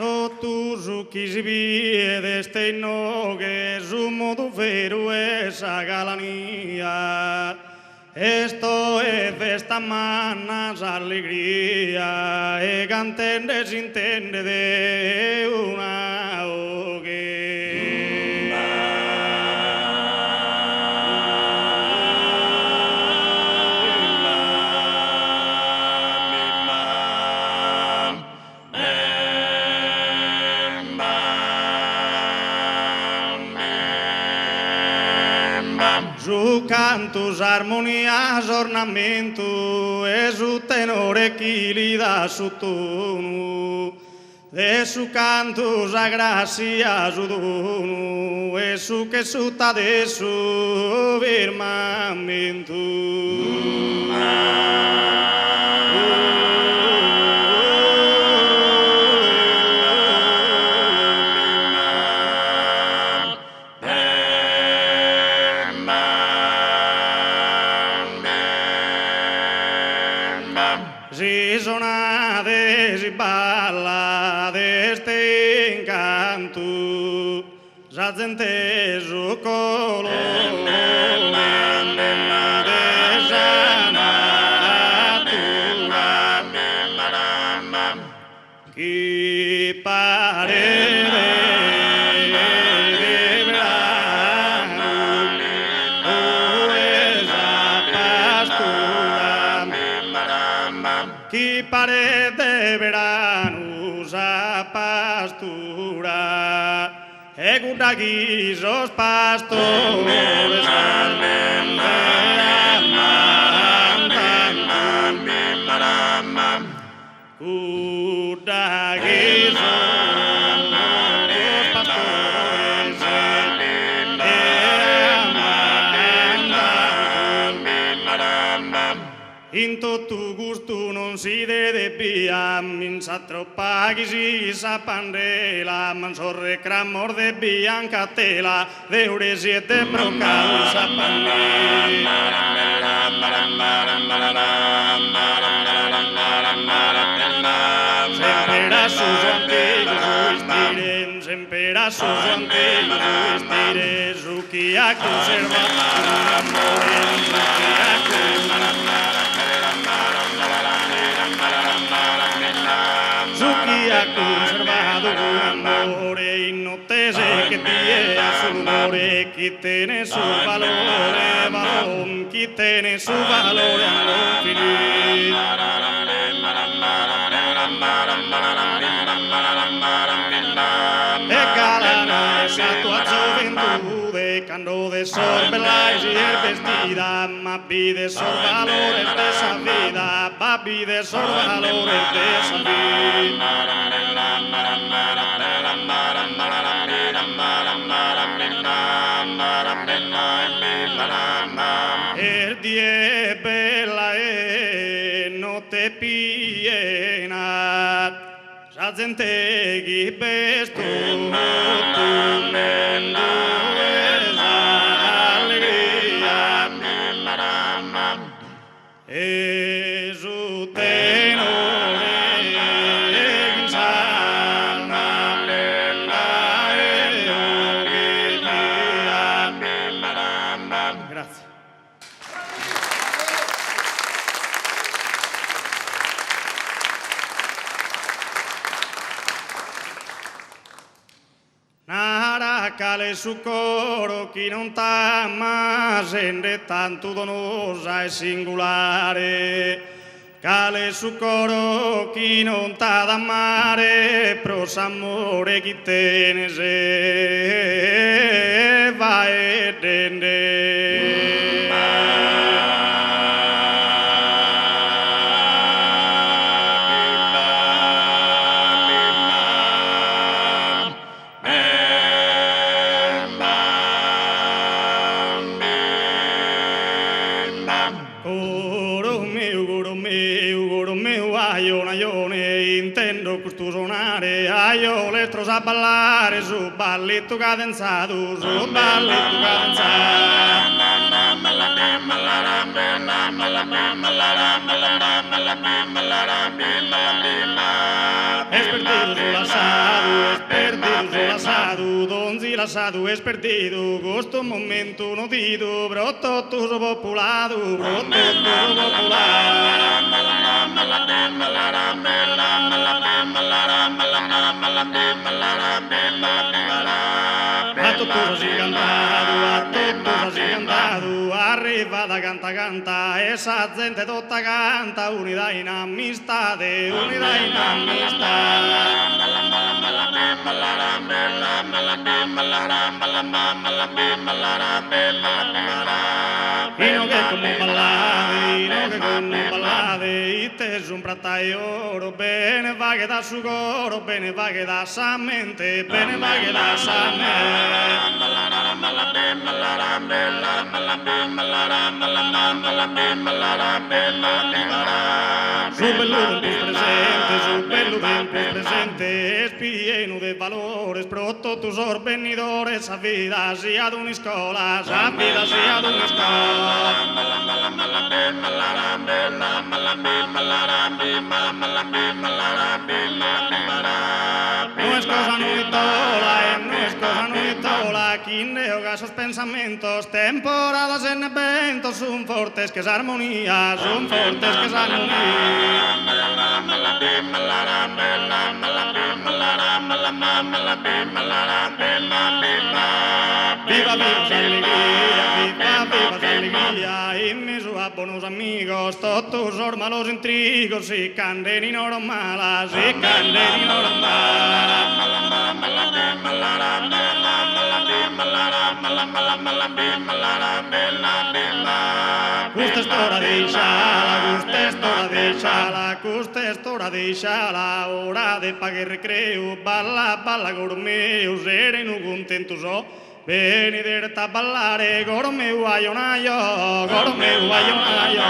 Totus quis d'este nogues un modo vero esa galanía. Esto es festa manas alegría e canten desintende de una su cantus, armonias, ornamento, e su tenore chi li dà su tono, de su cantus a grazia su dono, e su che su de su firmamento. Si sonate, si balla d'este incanto, sa gente su colore de sa natura, chi pareva chi pare de verano usa pastura e guarda chi sos pastores guarda chi sos pastores in tutto gusto non si deve via, in sa troppa chi si sa pandela, mansorre cramor de bianca tela, deure siete broccalo sa pandela. Sempera sus antigos istire, sempera sus antigos istire, su chi ha conservato l'amore, su chi ha conservato ha conservado un amore innottese che dia sul amore chi tiene su valore valon chi tiene su valore a non finire e galana esa tua gioventù cando de sorbelais y el vestida ma pide sor valores de esa vida pa pide sor valores de esa vida el die bella e no te piena sa gente chi besto tu e su tenore insana grazie. Nara cale su coro chi non t'ama sende tanto donosa e singolare cale su coro chi non t'ha d'amare pros amore chi te ne se va e tende Goro meu, aione, intendo questo suonare, aio l'estro sa ballare, su balletto cadenzato, su balletto cadenzato. Es perdido sulla sala. tu donzi lasciato e spertito, questo momento notito, brotto tuo popolato, brotto tuo popolato. A tutto si cantato, a tutto si cantato, arriva da canta, esa gente tutta canta, unità in ammistate, unità in ammistate. Ino che come ballate, itte su un prattaiolo, bene va che da su coro, bene va che da sa mente, bene va che da sa mente. Su bello tempo presente, es pieno de valores, pronto tu sorvenidores, sa vida sia ad un'iscola, sa vida sia ad un'iscola. No es cosa nuitola, no es cosa nuitola, quien neoga esos pensamientos, temporadas en eventos, son fortes que es armonía, son fortes que es armonía. Viva, viva esa alegría, viva, viva esa alegría, y mis buenos amigos, todos tus malos intrigos, si canden y no malas, si canden y no malas. Questa storia di sciala, ora de pagare recreo, balla, balla cor meu, sereno contento so, venire a ballare, cor meu aionaio, cor meu aionaio.